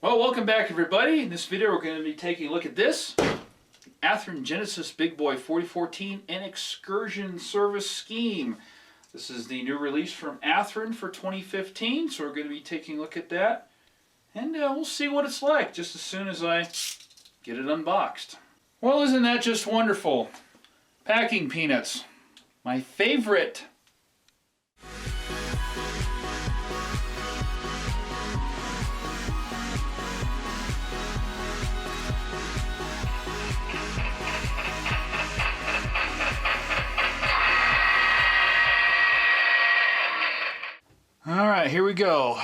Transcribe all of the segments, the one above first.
Well, welcome back everybody. In this video we're going to be taking a look at this Athearn Genesis Big Boy 4014 and Excursion service scheme. This is the new release from Athearn for 2015, so we're going to be taking a look at that. And we'll see what it's like just as soon as I get it unboxed. Well, isn't that just wonderful? Packing peanuts. My favorite. Alright, here we go.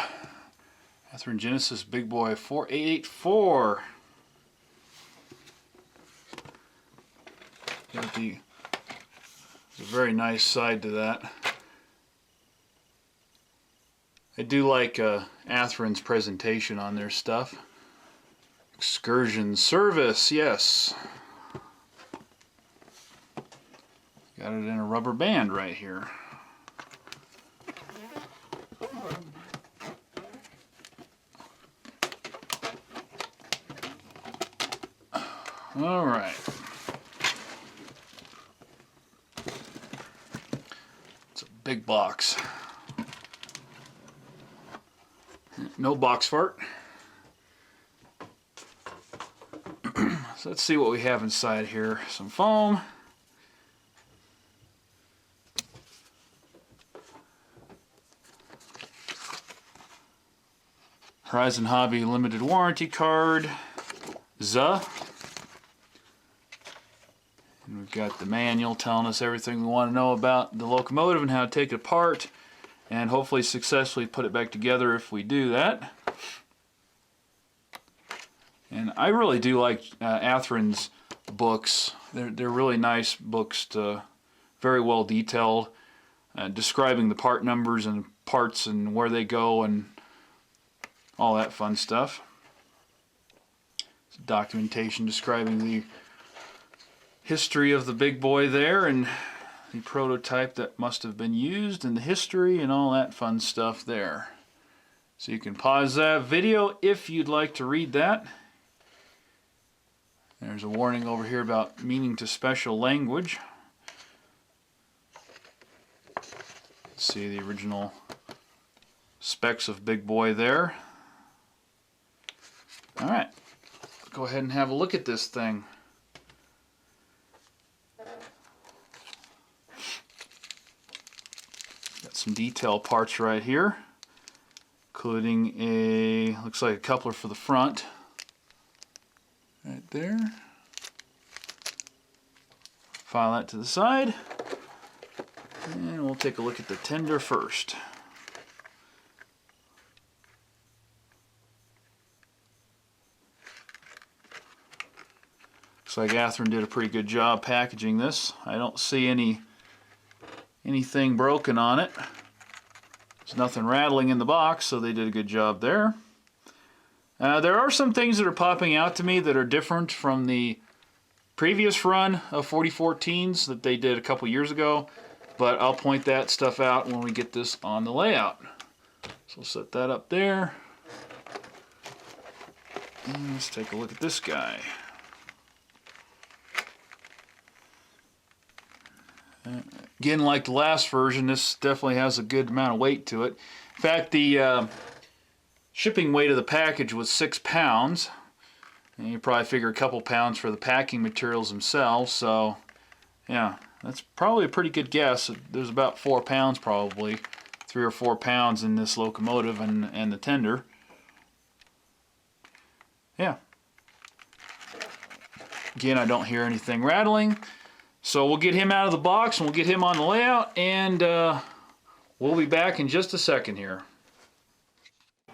Athearn Genesis Big Boy 4884. Got the very nice side to that. I do like Athearn's presentation on their stuff. Excursion service, yes. Got it in a rubber band right here. All right. It's a big box. No box fart. So let's see what we have inside here. Some foam. Horizon Hobby limited warranty card. And we've got the manual telling us everything we want to know about the locomotive and how to take it apart and hopefully successfully put it back together if we do that. And I really do like Athearn's books. They're really nice books, very well detailed, describing the part numbers and parts and where they go and all that fun stuff. Documentation describing the history of the big boy there and the prototype that must have been used and the history and all that fun stuff there. So you can pause that video if you'd like to read that. There's a warning over here about meaning to special language. See the original specs of Big Boy there. Alright, go ahead and have a look at this thing. Got some detail parts right here, including a, looks like a coupler for the front. Right there. File that to the side. And we'll take a look at the tender first. Looks like Athearn did a pretty good job packaging this. I don't see anything broken on it. There's nothing rattling in the box, so they did a good job there. There are some things that are popping out to me that are different from the previous run of 4014s that they did a couple years ago, but I'll point that stuff out when we get this on the layout. So we'll set that up there. And let's take a look at this guy. Again, like the last version, this definitely has a good amount of weight to it. In fact, the shipping weight of the package was 6 pounds. And you probably figure a couple pounds for the packing materials themselves. So, yeah, that's probably a pretty good guess. There's about 4 pounds probably, 3 or 4 pounds in this locomotive and the tender. Yeah. Again, I don't hear anything rattling. So we'll get him out of the box and we'll get him on the layout, and we'll be back in just a second here.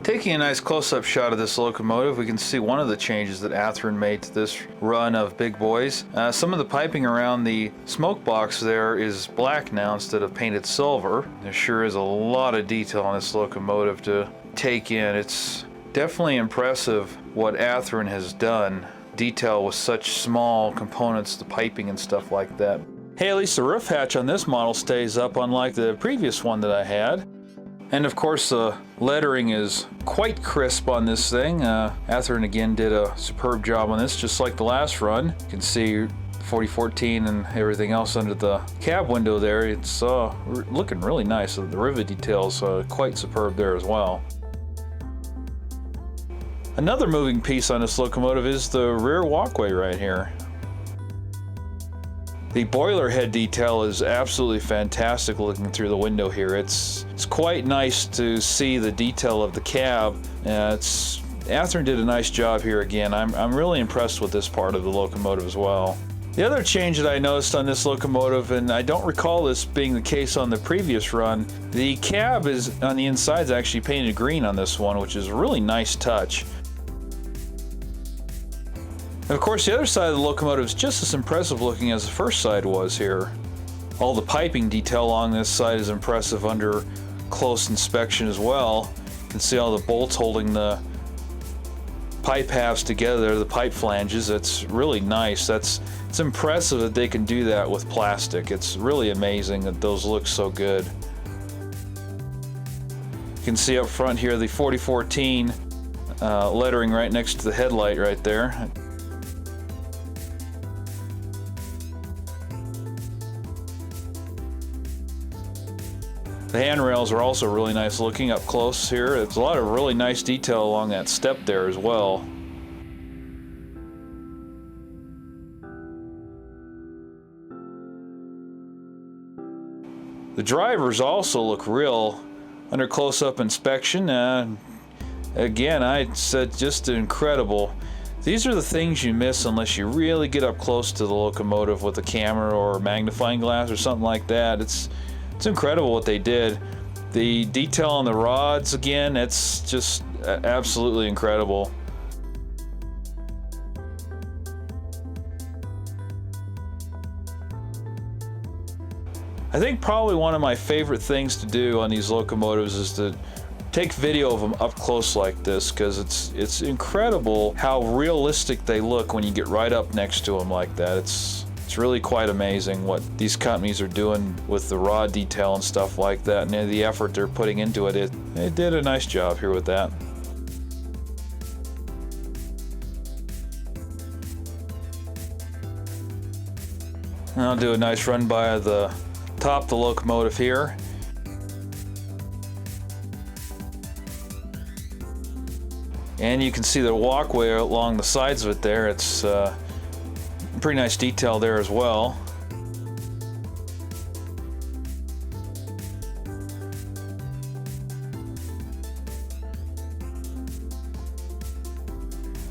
Taking a nice close-up shot of this locomotive, we can see one of the changes that Athearn made to this run of Big Boys. Some of the piping around the smoke box there is black now instead of painted silver. There sure is a lot of detail on this locomotive to take in. It's definitely impressive what Athearn has done. Detail with such small components, the piping and stuff like that. Hey, at least the roof hatch on this model stays up, unlike the previous one that I had. And of course the lettering is quite crisp on this thing. Athearn again did a superb job on this, just like the last run. You can see 4014 and everything else under the cab window there. It's looking really nice. The rivet details quite superb there as well. Another moving piece on this locomotive is the rear walkway right here. The boiler head detail is absolutely fantastic looking through the window here. It's quite nice to see the detail of the cab. Athearn did a nice job here again. I'm really impressed with this part of the locomotive as well. The other change that I noticed on this locomotive, and I don't recall this being the case on the previous run, the cab is on the inside is actually painted green on this one, which is a really nice touch. And of course, the other side of the locomotive is just as impressive looking as the first side was here. All the piping detail along this side is impressive under close inspection as well. You can see all the bolts holding the pipe halves together, the pipe flanges. It's really nice. It's impressive that they can do that with plastic. It's really amazing that those look so good. You can see up front here the 4014 lettering right next to the headlight right there. The handrails are also really nice looking up close here. There's a lot of really nice detail along that step there as well. The drivers also look real under close-up inspection. Again, I said just incredible. These are the things you miss unless you really get up close to the locomotive with a camera or a magnifying glass or something like that. It's incredible what they did. The detail on the rods, again, it's just absolutely incredible. I think probably one of my favorite things to do on these locomotives is to take video of them up close like this, because it's incredible how realistic they look when you get right up next to them like that. It's really quite amazing what these companies are doing with the rod detail and stuff like that, and the effort they're putting into it. They did a nice job here with that. And I'll do a nice run by the top of the locomotive here. And you can see the walkway along the sides of it there. It's pretty nice detail there as well.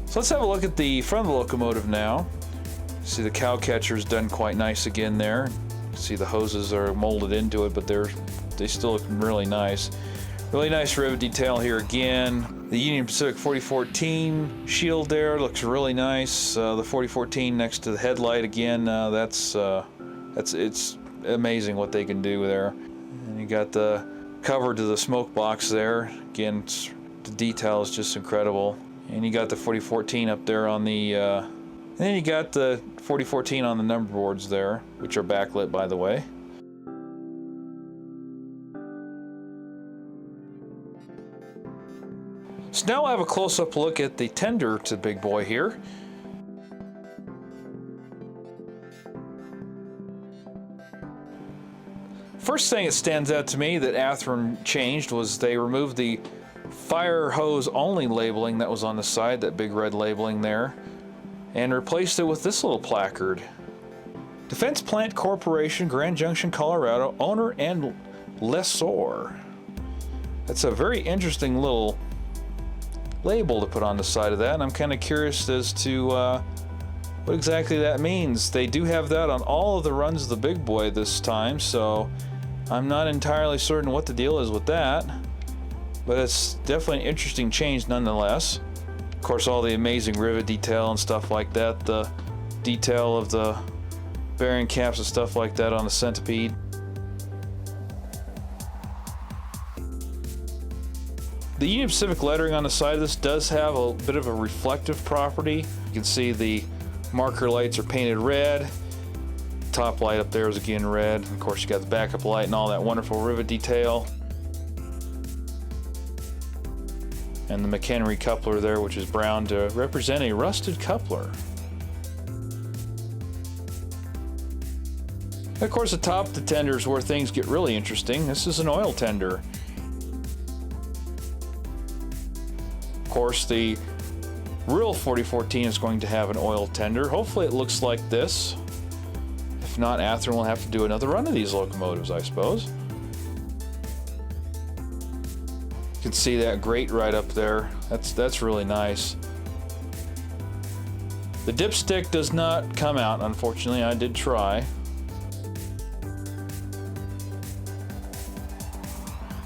So let's have a look at the front of the locomotive now. See the cow catcher's done quite nice again there. See the hoses are molded into it, but they still look really nice. Really nice rivet detail here again. The Union Pacific 4014 shield there looks really nice. The 4014 next to the headlight again. It's amazing what they can do there. And you got the cover to the smoke box there. Again, the detail is just incredible. And you got the 4014 up there on the. And then you got the 4014 on the number boards there, which are backlit, by the way. So now I'll have a close-up look at the tender to the big boy here. First thing that stands out to me that Athearn changed was they removed the fire hose only labeling that was on the side, that big red labeling there, and replaced it with this little placard. Defense Plant Corporation, Grand Junction, Colorado, owner and lessor. That's a very interesting little label to put on the side of that, and I'm kind of curious as to what exactly that means. They do have that on all of the runs of the big boy this time, so I'm not entirely certain what the deal is with that, but it's definitely an interesting change nonetheless. Of course, all the amazing rivet detail and stuff like that, the detail of the bearing caps and stuff like that on the centipede. The Union Pacific lettering on the side of this does have a bit of a reflective property. You can see the marker lights are painted red. Top light up there is again red. Of course, you got the backup light and all that wonderful rivet detail. and the McHenry coupler there, which is brown to represent a rusted coupler. And of course, atop the tender is where things get really interesting. This is an oil tender. Of course, the real 4014 is going to have an oil tender. Hopefully it looks like this. If not, Athearn will have to do another run of these locomotives, I suppose. You can see that grate right up there. That's really nice. The dipstick does not come out, unfortunately. I did try.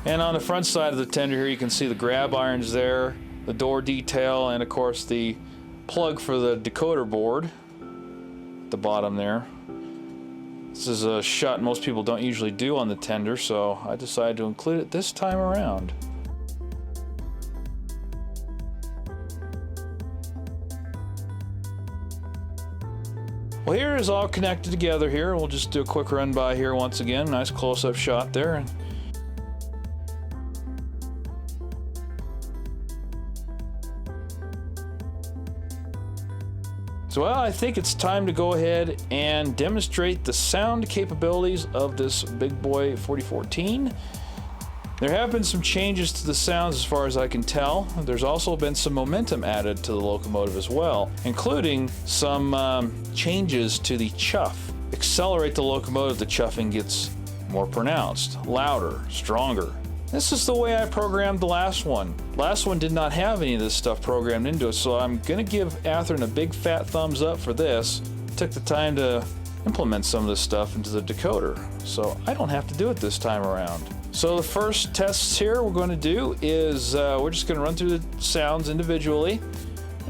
And on the front side of the tender here, you can see the grab irons there, the door detail, and of course the plug for the decoder board at the bottom there. This is a shot most people don't usually do on the tender, so I decided to include it this time around. Well, here is all connected together here. We'll just do a quick run by here once again. Nice close-up shot there. So, well, I think it's time to go ahead and demonstrate the sound capabilities of this big boy 4014. There have been some changes to the sounds as far as I can tell. There's also been some momentum added to the locomotive as well, including some changes to the chuff. Accelerate the locomotive, the chuffing gets more pronounced, louder, stronger. This is the way I programmed the last one. Last one did not have any of this stuff programmed into it, so I'm going to give Athearn a big fat thumbs up for this. Took the time to implement some of this stuff into the decoder, so I don't have to do it this time around. So the first tests here we're going to do is we're just going to run through the sounds individually.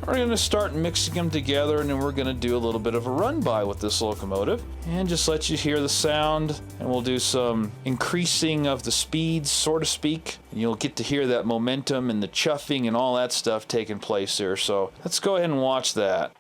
We're going to start mixing them together, and then we're going to do a little bit of a run-by with this locomotive and just let you hear the sound, and we'll do some increasing of the speeds, so to speak, and you'll get to hear that momentum and the chuffing and all that stuff taking place there. So let's go ahead and watch that.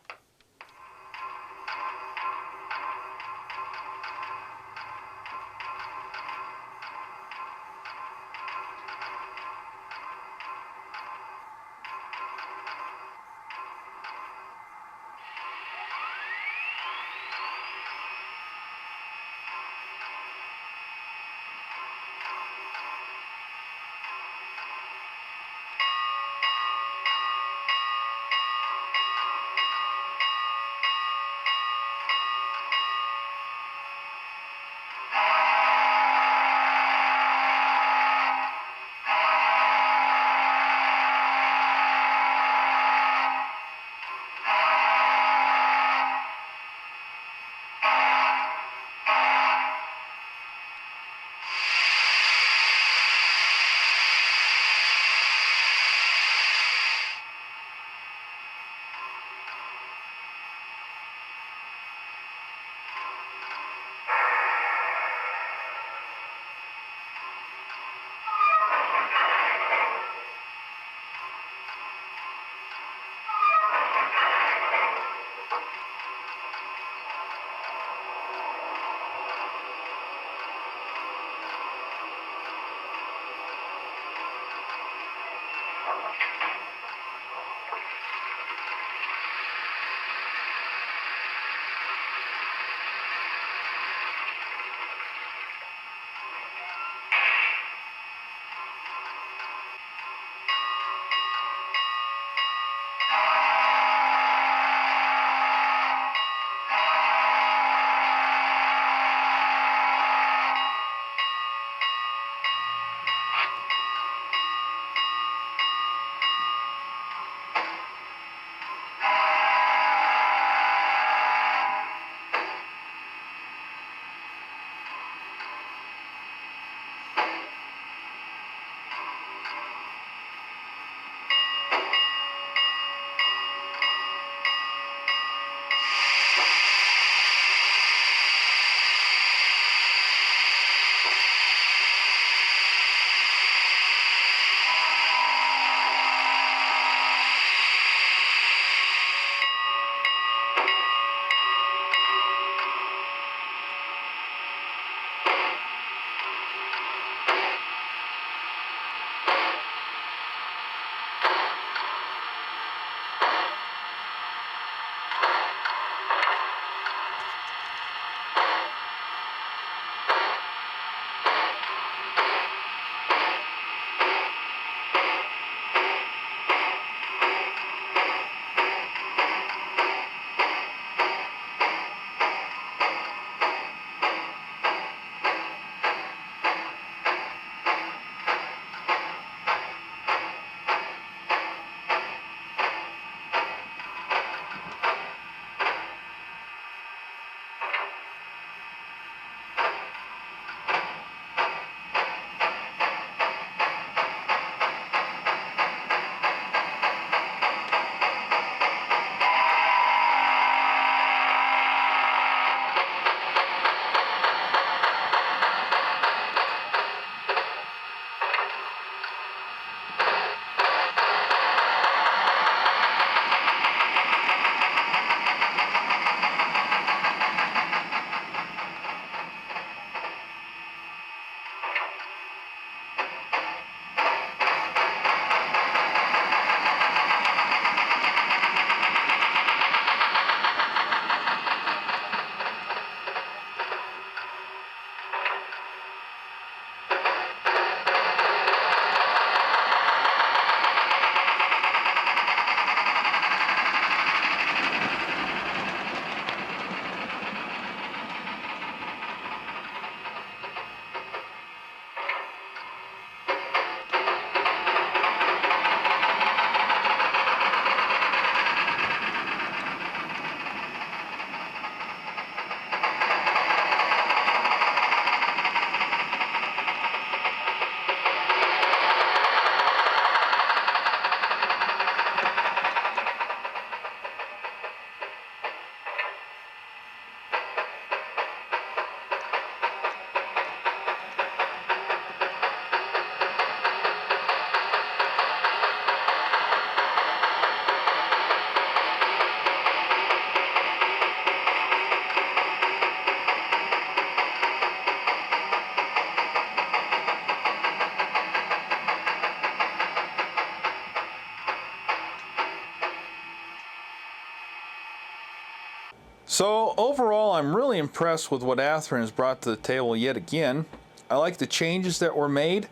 So overall, I'm really impressed with what Athearn has brought to the table yet again. I like the changes that were made,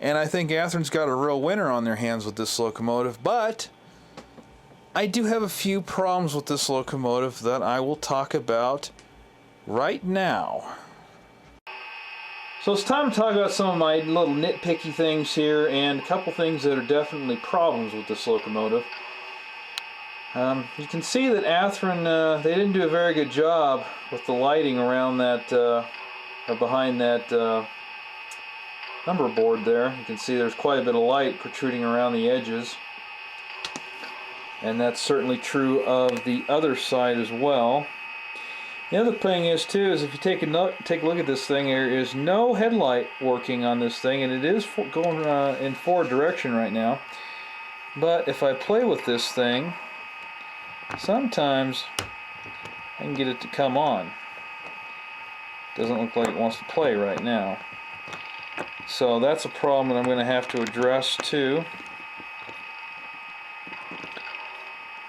and I think Athearn's got a real winner on their hands with this locomotive, but I do have a few problems with this locomotive that I will talk about right now. So it's time to talk about some of my little nitpicky things here, and a couple things that are definitely problems with this locomotive. You can see that Athearn, they didn't do a very good job with the lighting around that, or behind that number board there. You can see there's quite a bit of light protruding around the edges. And that's certainly true of the other side as well. The other thing is too, is if you take a look at this thing, there is no headlight working on this thing, and it is going in forward direction right now. But if I play with this thing, sometimes I can get it to come on. Doesn't look like it wants to play right now. So that's a problem that I'm going to have to address too.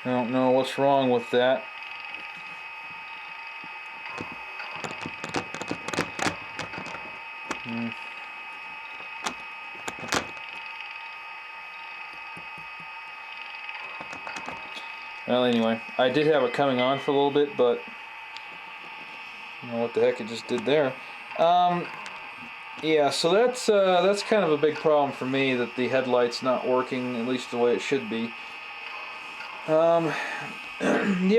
I don't know what's wrong with that. Well, anyway, I did have it coming on for a little bit, but I don't know what the heck it just did there. Yeah, so that's kind of a big problem for me, that the headlight's not working, at least the way it should be. The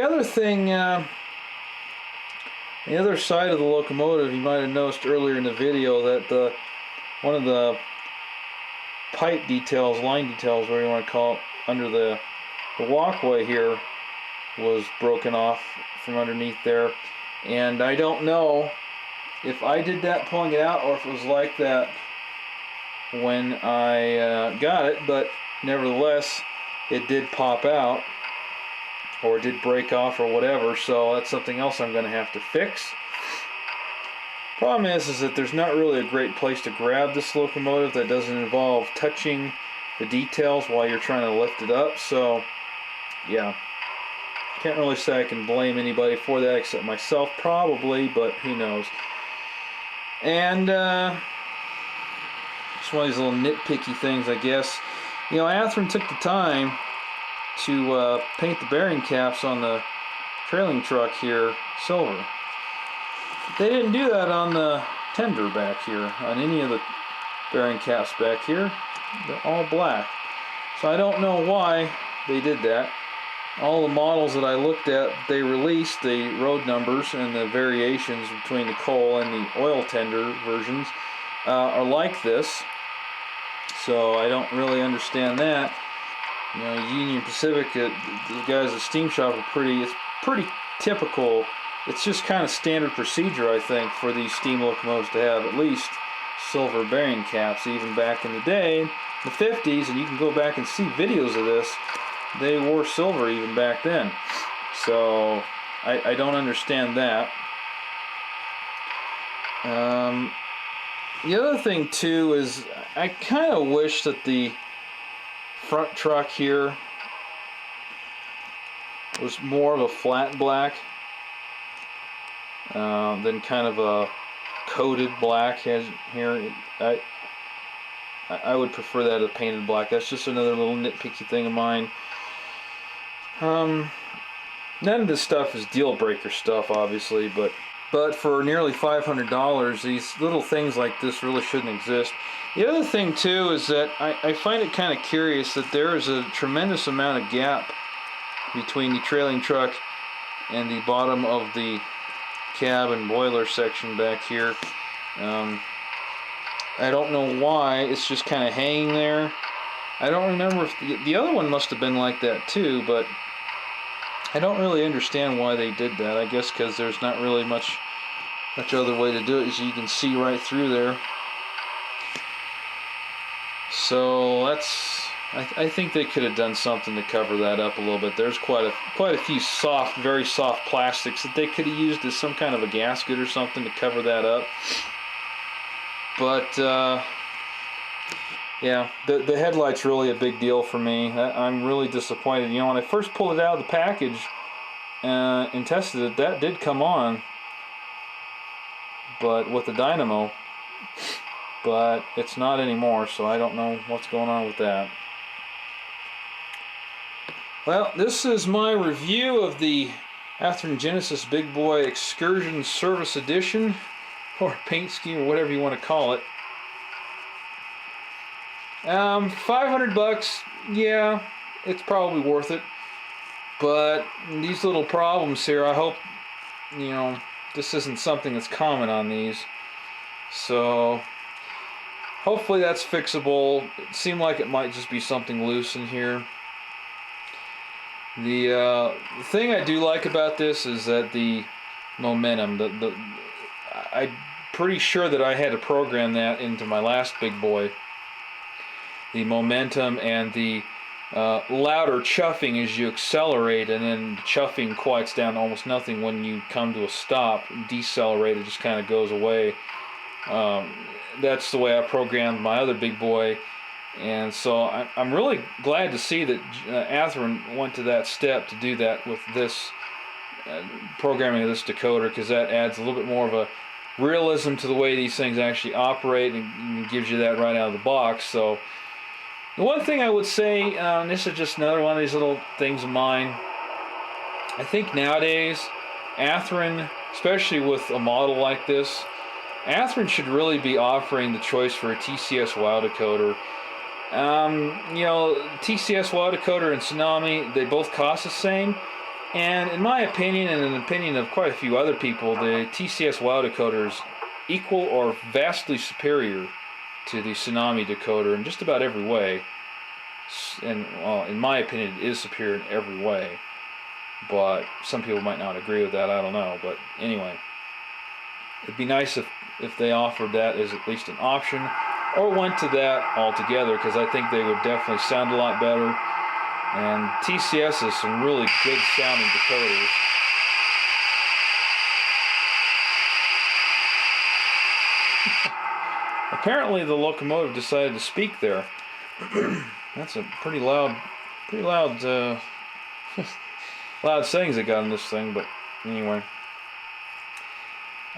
other thing, the other side of the locomotive, you might have noticed earlier in the video that one of the pipe details, line details, whatever you want to call it, under the walkway here was broken off from underneath there, and I don't know if I did that pulling it out or if it was like that when I got it, but nevertheless it did pop out, or it did break off or whatever, so that's something else I'm going to have to fix. Problem is that there's not really a great place to grab this locomotive that doesn't involve touching the details while you're trying to lift it up, so yeah, can't really say I can blame anybody for that except myself, probably, but who knows. And just one of these little nitpicky things, I guess. You know, Athearn took the time to paint the bearing caps on the trailing truck here silver. They didn't do that on the tender back here, on any of the bearing caps back here. They're all black. So I don't know why they did that. All the models that I looked at, they released the road numbers and the variations between the coal and the oil tender versions are like this. So I don't really understand that. You know, Union Pacific, the guys at Steam Shop are it's pretty typical. It's just kind of standard procedure, I think, for these steam locomotives to have at least silver bearing caps. Even back in the day, in the 50s, and you can go back and see videos of this, they wore silver even back then. So I don't understand that. The other thing too is I kind of wish that the front truck here was more of a flat black than kind of a coated black as here. I would prefer that as painted black. That's just another little nitpicky thing of mine. None of this stuff is deal breaker stuff, obviously, but for nearly $500, these little things like this really shouldn't exist. The other thing too is that I find it kind of curious that there is a tremendous amount of gap between the trailing truck and the bottom of the cab and boiler section back here. I don't know why, it's just kind of hanging there. I don't remember if the other one must have been like that too, but I don't really understand why they did that. I guess because there's not really much other way to do it, as you can see right through there. So I think they could have done something to cover that up a little bit. There's quite a few soft, very soft plastics that they could have used as some kind of a gasket or something to cover that up. But yeah, the headlight's really a big deal for me. I'm really disappointed. You know, when I first pulled it out of the package, and tested it, that did come on, but with the dynamo, but it's not anymore, so I don't know what's going on with that. Well, this is my review of the Athearn Genesis Big Boy Excursion Service Edition, or paint scheme, or whatever you want to call it. 500 bucks, yeah, it's probably worth it. But these little problems here, I hope, you know, this isn't something that's common on these. So, hopefully that's fixable. It seemed like it might just be something loose in here. The thing I do like about this is that the momentum, I'm pretty sure that I had to program that into my last Big Boy. The momentum and the louder chuffing as you accelerate, and then the chuffing quiets down to almost nothing when you come to a stop. Decelerate, it just kind of goes away. That's the way I programmed my other Big Boy, and so I'm really glad to see that Athearn went to that step to do that with this programming of this decoder, because that adds a little bit more of a realism to the way these things actually operate, and gives you that right out of the box. So the one thing I would say, this is just another one of these little things of mine, I think nowadays Athearn, especially with a model like this, Athearn should really be offering the choice for a TCS WOW decoder. You know, TCS WOW decoder and Tsunami, they both cost the same, and in my opinion, and in the opinion of quite a few other people, the TCS WOW decoder is equal or vastly superior to the Tsunami decoder in just about every way. And well, in my opinion, it is superior in every way, but some people might not agree with that, I don't know. But anyway, it'd be nice if they offered that as at least an option, or went to that altogether, because I think they would definitely sound a lot better. And TCS has some really good sounding decoders. Apparently the Locomotive decided to speak there. That's a pretty loud loud settings they got in this thing, but anyway.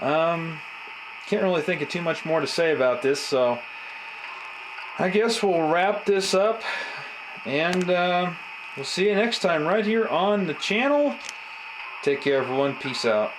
Can't really think of too much more to say about this, so I guess we'll wrap this up, and we'll see you next time right here on the channel. Take care, everyone. Peace out.